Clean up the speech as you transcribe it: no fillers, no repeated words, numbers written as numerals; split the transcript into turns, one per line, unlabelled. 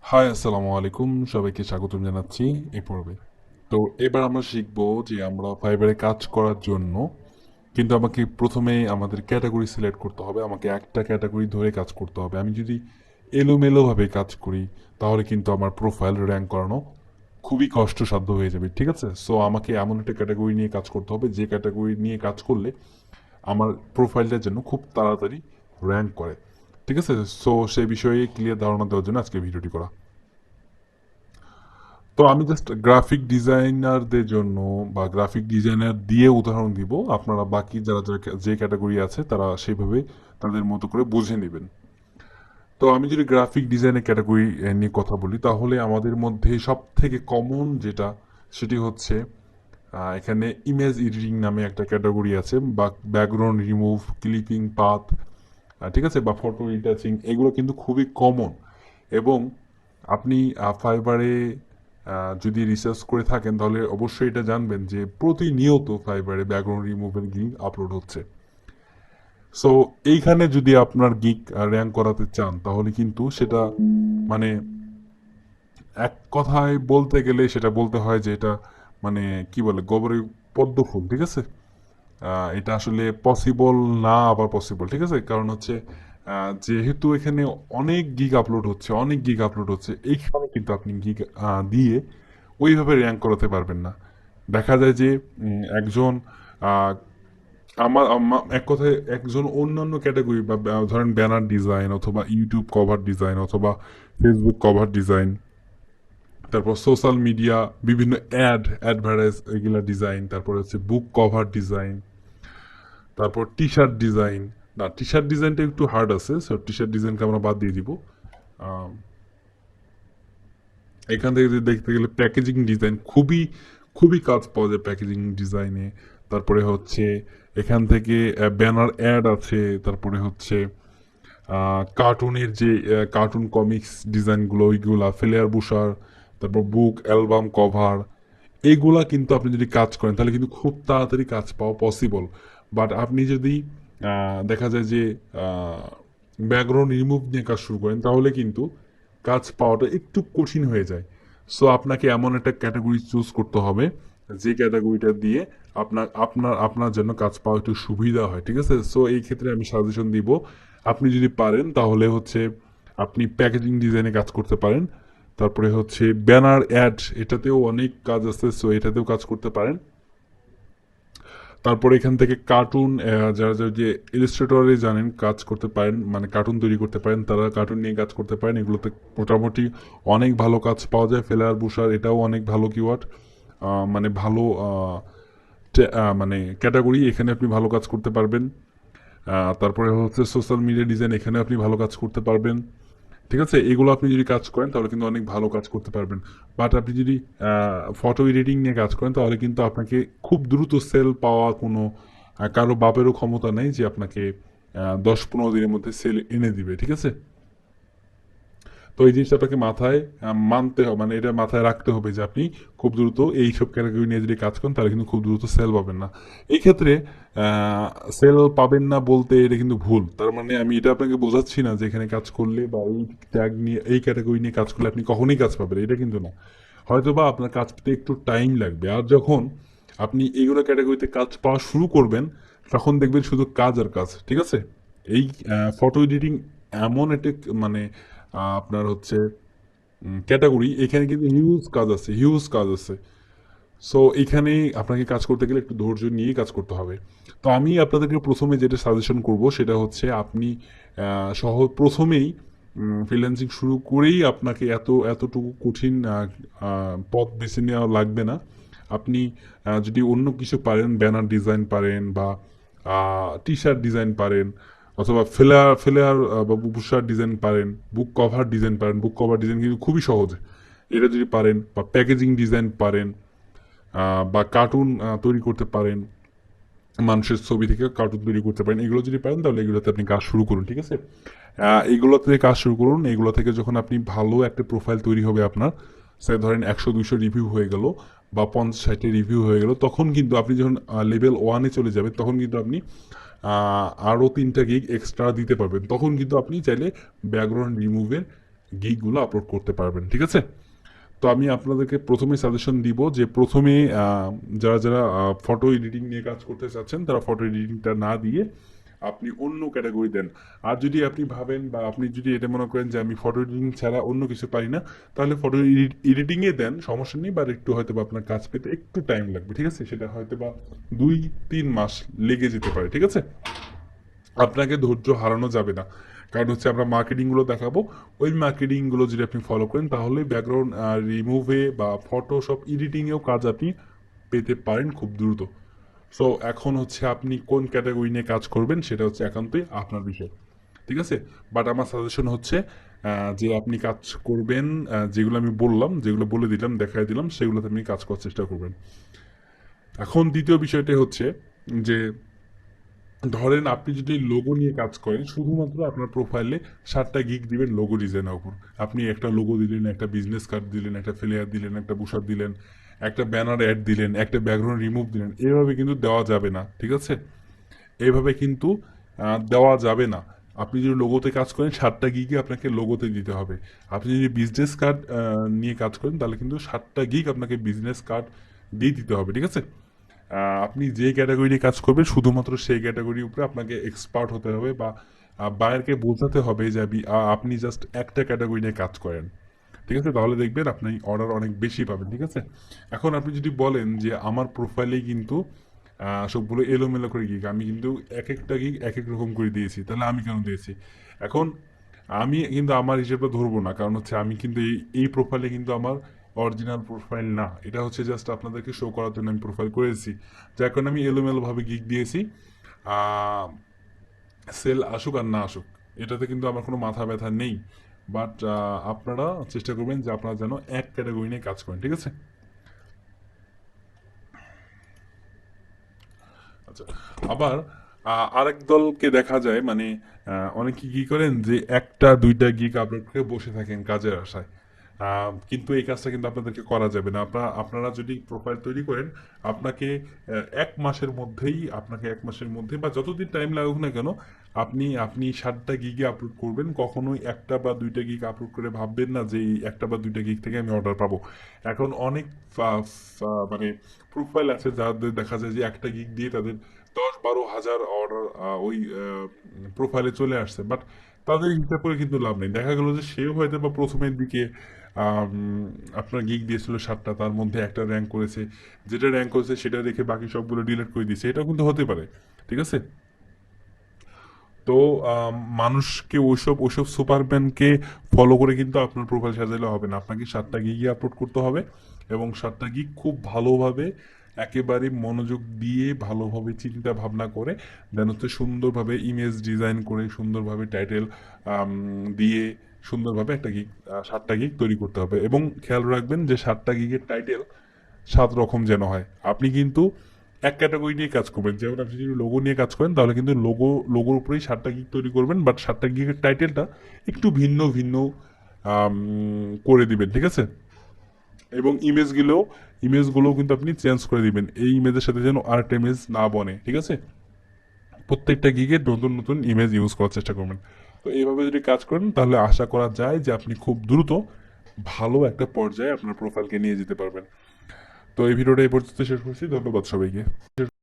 High, আসসালামু আলাইকুম। সবাইকে স্বাগতম জানাচ্ছি এই পর্বে। তো এবার আমরা শিখব যে আমরা ফাইবারে কাজ করার জন্য কিন্তু আমাকে প্রথমে আমাদের ক্যাটাগরি সিলেক্ট করতে হবে। আমাকে একটা ক্যাটাগরি ধরে কাজ করতে হবে। আমি যদি এলোমেলোভাবে কাজ করি তাহলে কিন্তু আমার প্রোফাইল র্যাঙ্ক করানো খুবই কষ্টসাধ্য হয়ে যাবে, ঠিক আছে? সো আমাকে এমন একটা ক্যাটাগরি নিয়ে কাজ করতে হবে যে ক্যাটাগরি নিয়ে কাজ করলে আমার প্রোফাইলটার জন্য খুব তাড়াতাড়ি র্যাঙ্ক করে, ঠিক আছে? সো সেই বিষয়ে ক্লিয়ার ধারণা দেওয়ার জন্য আজকে ভিডিওটি করা। তো আমি জাস্ট গ্রাফিক ডিজাইনারদের জন্য বা গ্রাফিক ডিজাইনার দিয়ে উদাহরণ দিব। আপনারা বাকি যারা যারা যে ক্যাটাগরি আছে তারা সেভাবে তাদের মতো করে বুঝে নেবেন। তো আমি যদি গ্রাফিক ডিজাইনের ক্যাটাগরি নিয়ে কথা বলি তাহলে আমাদের মধ্যে সব থেকে কমন যেটা সেটি হচ্ছে এখানে ইমেজ এডিটিং নামে একটা ক্যাটাগরি আছে, বা ব্যাকগ্রাউন্ড রিমুভ, ক্লিপিং পাথ, ঠিক আছে, বা ফটো রিটাচিং, এগুলো কিন্তু খুবই কমন। এবং আপনি ফাইবারে যদি রিসার্চ করে থাকেন তাহলে অবশ্যই এটা জানবেন যে প্রতিনিয়ত ফাইবারে ব্যাকগ্রাউন্ড রিমুভের গিগ আপলোড হচ্ছে। সো এইখানে যদি আপনার গিগ র্যাঙ্ক করাতে চান তাহলে কিন্তু সেটা মানে এক কথায় বলতে গেলে সেটা বলতে হয় যে এটা মানে কি বলে গোবরে পদ্ম ফুল, ঠিক আছে? এটা আসলে পসিবল না, আবার পসিবল, ঠিক আছে? কারণ হচ্ছে যেহেতু এখানে অনেক গিগ আপলোড হচ্ছে, এইখানে কিন্তু আপনি গিগ দিয়ে ওইভাবে র্যাঙ্ক করাতে পারবেন না। দেখা যায় যে একজন আহ, এক কথায় একজন অন্যান্য ক্যাটাগরি বা ধরেন ব্যানার ডিজাইন অথবা ইউটিউব কভার ডিজাইন অথবা ফেসবুক কভার ডিজাইন, তারপর সোশ্যাল মিডিয়া বিভিন্ন অ্যাডভার্টাইজ এগুলা ডিজাইন, তারপর হচ্ছে বুক কভার ডিজাইন, তারপর টি শার্ট ডিজাইন। না, টি শার্ট ডিজাইনটা একটু হার্ড আছে, সো টি শার্ট ডিজাইনকে আমরা বাদ দিয়ে দিব। আম, এখান থেকে যদি দেখতে গেলে প্যাকেজিং ডিজাইন খুবই খুবই কাজ পাওয়া যায় প্যাকেজিং ডিজাইনে। তারপরে হচ্ছে এখান থেকে ব্যানার অ্যাড আছে, তারপরে হচ্ছে কার্টুনের যে কার্টুন কমিক্স ডিজাইনগুলো ওইগুলা, ফ্লেয়ার বুশার, তারপর বুক অ্যালবাম কভার, এইগুলা কিন্তু আপনি যদি কাজ করেন তাহলে কিন্তু খুব তাড়াতাড়ি কাজ পাওয়া পসিবল। বাট আপনি যদি দেখা যায় যে ব্যাকগ্রাউন্ড রিমুভ নিয়ে কাজ শুরু করেন তাহলে কিন্তু কাজ পাওয়াটা একটু কঠিন হয়ে যায়। সো আপনাকে এমন একটা ক্যাটাগরি চুজ করতে হবে যে ক্যাটাগরিটা দিয়ে আপনার জন্য কাজ পাওয়া একটু সুবিধা হয়, ঠিক আছে? সো এই ক্ষেত্রে আমি সাজেশন দিব, আপনি যদি পারেন তাহলে হচ্ছে আপনি প্যাকেজিং ডিজাইনে কাজ করতে পারেন। তারপরে হচ্ছে ব্যানার অ্যাড, এটাতেও অনেক কাজ আছে, সো এটাতেও কাজ করতে পারেন। তারপরে এখান থেকে কার্টুন, যারা যারা যে ইলাস্ট্রেটরে জানেন কাজ করতে পারেন, মানে কার্টুন তৈরি করতে পারেন, তারা কার্টুন নিয়ে কাজ করতে পারেন। এগুলোতে মোটামুটি অনেক ভালো কাজ পাওয়া যায়। ফেলার বুসার, এটাও অনেক ভালো কিওয়ার্ড, মানে ভালো মানে ক্যাটাগরি, এখানে আপনি ভালো কাজ করতে পারবেন। তারপরে হচ্ছে সোশ্যাল মিডিয়া ডিজাইন, এখানে আপনি ভালো কাজ করতে পারবেন, ঠিক আছে? এগুলো আপনি যদি কাজ করেন তাহলে কিন্তু অনেক ভালো কাজ করতে পারবেন। বাট আপনি যদি ফটো এডিটিং নিয়ে কাজ করেন তাহলে কিন্তু আপনাকে খুব দ্রুত সেল পাওয়া কোনো কারো বাপেরও ক্ষমতা নেই যে আপনাকে 10-15 দিনের মধ্যে সেল এনে দিবে, ঠিক আছে? তো এই জিনিসটা আপনাকে মাথায় মানতে হবে, মানে এটা মাথায় রাখতে হবে যে আপনি খুব দ্রুত এইসব ক্যাটাগরি নিয়ে যদি কাজ করেন তাহলে কিন্তু খুব দ্রুত সেল পাবেন না। এই ক্ষেত্রে সেল পাবেন না বলতে এটা কিন্তু ভুল। তার মানে আমি এটা আপনাকে বোঝাচ্ছি না যে এখানে কাজ করলে বা এই ট্যাগ নিয়ে এই ক্যাটাগরি নিয়ে কাজ করলে আপনি কখনোই কাজ পাবেন, এটা কিন্তু না। হয়তো বা আপনার কাজ পেতে একটু টাইম লাগবে। আর যখন আপনি এইগুলো ক্যাটাগরিতে কাজ পাওয়া শুরু করবেন তখন দেখবেন শুধু কাজ আর কাজ, ঠিক আছে? এই ফটো এডিটিং এমন একটা মানে আপনার হচ্ছে ক্যাটাগরি, এখানে কিন্তু হিউজ কাজ আছে। সো এইখানে আপনাকে কাজ করতে গেলে একটু ধৈর্য নিয়েই কাজ করতে হবে। তো আমি আপনাদেরকে প্রথমে যেটা সাজেশন করব সেটা হচ্ছে আপনি প্রথমেই ফ্রিল্যান্সিং শুরু করেই আপনাকে এতটুকু কঠিন পথ বেছে নেওয়া লাগবে না। আপনি যদি অন্য কিছু পারেন, ব্যানার ডিজাইন পারেন বা টি শার্ট ডিজাইন পারেন, অথবা ফ্লেয়ার বা বুক ডিজাইন পারেন, বুক কভার ডিজাইন কিন্তু খুবই সহজ। এটা যদি পারেন, বা প্যাকেজিং ডিজাইন পারেন, বা কার্টুন তৈরি করতে পারেন, মানুষের ছবি থেকে কার্টুন তৈরি করতে পারেন, এগুলো যদি পারেন তাহলে এগুলোতে আপনি কাজ শুরু করুন, ঠিক আছে? এগুলো থেকে কাজ শুরু করুন। এগুলো থেকে যখন আপনি ভালো একটা প্রোফাইল তৈরি হবে আপনার, সে ধরেন 100-200 রিভিউ হয়ে গেল বা 50-60 রিভিউ হয়ে গেল, তখন কিন্তু আপনি যখন লেভেল 1-এ চলে যাবেন তখন কিন্তু আপনি আরও 3টা গিগ এক্সট্রা দিতে পারবেন। তখন কিন্তু আপনি চাইলে ব্যাকগ্রাউন্ড রিমুভের গিগগুলো আপলোড করতে পারবেন, ঠিক আছে? তো আমি আপনাদেরকে প্রথমে সাজেশন দিব যে প্রথমে যারা যারা ফটো এডিটিং নিয়ে কাজ করতে চাচ্ছেন তারা ফটো এডিটিংটা না দিয়ে আপনি অন্য ক্যাটাগরি দেন। আর যদি আপনি ভাবেন বা আপনি যদি এটা মনে করেন যে আমি ফটো এডিটিং ছাড়া অন্য কিছু পারি না, তাহলে ফটো এডিটিংয়ে দেন, সমস্যা নেই। বা একটু হয়তো বা আপনার কাজ পেতে একটু টাইম লাগবে, ঠিক আছে? সেটা হয়তো বা 2-3 মাস লেগে যেতে পারে, ঠিক আছে? আপনাকে ধৈর্য হারানো যাবে না। কারণ হচ্ছে আমরা মার্কেটিংগুলো দেখাবো, ওই মার্কেটিংগুলো যদি আপনি ফলো করেন তাহলে ব্যাকগ্রাউন্ড রিমুভে বা ফটোশপ এডিটিংয়েও কাজ আপনি পেতে পারেন খুব দ্রুত। সো এখন হচ্ছে আপনি কোন ক্যাটাগরি নিয়ে কাজ করবেন সেটা হচ্ছে একান্তই আপনার বিষয়, ঠিক আছে? বাট আমার সাজেশন হচ্ছে যে আপনি কাজ করবেন, যেগুলো আমি বললাম, যেগুলো বলে দিলাম, দেখাই দিলাম, সেগুলোতে আপনি কাজ করার চেষ্টা করবেন। এখন দ্বিতীয় বিষয়টা হচ্ছে যে ধরেন আপনি যদি লোগো নিয়ে কাজ করেন, শুধুমাত্র আপনার প্রোফাইলে 7টা গিগ দিবেন লোগো ডিজাইনের উপর। আপনি একটা লোগো দিলেন, একটা বিজনেস কার্ড দিলেন, একটা ফ্লেয়ার দিলেন, একটা বুশার দিলেন, একটা ব্যানার অ্যাড দিলেন, একটা ব্যাকগ্রাউন্ড রিমুভ দিলেন, এভাবে কিন্তু দেওয়া যাবে না, ঠিক আছে? এইভাবে কিন্তু দেওয়া যাবে না। আপনি যদি লোগোতে কাজ করেন 7টা গিগে আপনাকে লোগোতে দিতে হবে। আপনি যদি বিজনেস কার্ড নিয়ে কাজ করেন তাহলে কিন্তু 7টা গিগ আপনাকে বিজনেস কার্ড দিয়ে দিতে হবে, ঠিক আছে? আপনি যে ক্যাটাগরি নিয়ে কাজ করবেন শুধুমাত্র সেই ক্যাটাগরির উপরে আপনাকে এক্সপার্ট হতে হবে, বা বায়ারকে বোঝাতে হবে যে আপনি জাস্ট একটা ক্যাটাগরি নিয়ে কাজ করেন, ঠিক আছে? তাহলে দেখবেন আপনি অর্ডার অনেক বেশি পাবেন, ঠিক আছে? এখন আপনি যদি বলেন যে আমার প্রোফাইলেই কিন্তু সবগুলো এলোমেলো করে গিগ, আমি কিন্তু এক একটা গিগ এক এক রকম করে দিয়েছি, তাহলে আমি কেন দিয়েছি? এখন আমি কিন্তু আমার হিসেবে ধরবো না, কারণ হচ্ছে আমি কিন্তু এই প্রোফাইলে কিন্তু আমার অরিজিনাল প্রোফাইল না, এটা হচ্ছে জাস্ট আপনাদেরকে শো করার জন্য আমি প্রোফাইল করেছি। যার কারণে আমি এলোমেলো ভাবে গিগ দিয়েছি। সেল আসুক আর না আসুক, এটাতে কিন্তু আমার কোনো মাথা ব্যথা নেই। বাট আপনারা চেষ্টা করবেন যে আপনারা যেন এক ক্যাটাগরি নিয়ে কাজ করেন, ঠিক আছে? আচ্ছা, আবার আরেক দলকে দেখা যায় মানে অনেকে কি করেন যে একটা দুইটা গিগ আপলোড করে বসে থাকেন কাজের আশায়। কিন্তু এই কাজটা কিন্তু আপনাদেরকে করা যাবে না। আপনারা যদি প্রোফাইল তৈরি করেন, আপনাকে 1 মাসের মধ্যেই, আপনাকে 1 মাসের মধ্যে বা যতদিন টাইম লাগুক না কেন, আপনি আপনি 7টা গিগে আপলোড করবেন। কখনোই একটা বা দুইটা গিগ আপলোড করে ভাববেন না যে এই একটা বা দুইটা গিগ থেকে আমি অর্ডার পাবো। এখন অনেক মানে প্রোফাইল আছে যাদের দেখা যায় যে একটা গিগ দিয়ে তাদের 10-12 হাজার অর্ডার ওই প্রোফাইলে চলে আসছে। বাট তাদের হিসাব করে কিন্তু লাভ নেই। দেখা গেল যে সেও হয়তো বা প্রথমের দিকে আম, আপনার গিগ দিয়েছিল 7টা, তার মধ্যে একটা র্যাঙ্ক করেছে, যেটা র্যাঙ্ক করেছে সেটা রেখে বাকি সবগুলো ডিলিট করে দিয়েছে, এটা কিন্তু হতে পারে, ঠিক আছে? তো মানুষকে ওইসব ওইসব সুপারম্যানকে ফলো করে কিন্তু আপনার প্রোফাইল সাজালে হবে না। আপনাকে 7টা গিগই আপলোড করতে হবে, এবং 7টা গিগ খুব ভালোভাবে একেবারে মনোযোগ দিয়ে ভালোভাবে চিন্তা ভাবনা করে দেন হচ্ছে সুন্দরভাবে ইমেজ ডিজাইন করে সুন্দরভাবে টাইটেল দিয়ে সুন্দরভাবে একটা গিগ 7টা গিগ তৈরি করতে হবে। এবং খেয়াল রাখবেন যে 7টা গিগের টাইটেল 7 রকম যেন হয়। আপনি কিন্তু এক ক্যাটাগরি নিয়ে কাজ করবেন, যেমন আপনি যদি লোগো নিয়ে কাজ করেন তাহলে কিন্তু লোগোর উপরেই 7টা গিগ তৈরি করবেন, বাট 7টা গিগের টাইটেলটা একটু ভিন্ন ভিন্ন করে দিবেন, ঠিক আছে? এবং ইমেজগুলোও কিন্তু আপনি চেঞ্জ করে দিবেন, এই ইমেজের সাথে যেন আরেকটা ইমেজ না বনে, ঠিক আছে? প্রত্যেকটা গিগে নতুন নতুন ইমেজ ইউজ করার চেষ্টা করবেন। তো এইভাবে যদি কাজ করেন তাহলে আশা করা যায় যে আপনি খুব দ্রুত ভালো একটা পর্যায়ে আপনার প্রোফাইলকে নিয়ে যেতে পারবেন। তো এই ভিডিওটা এই পর্যন্ত শেষ করছি। ধন্যবাদ সবাইকে।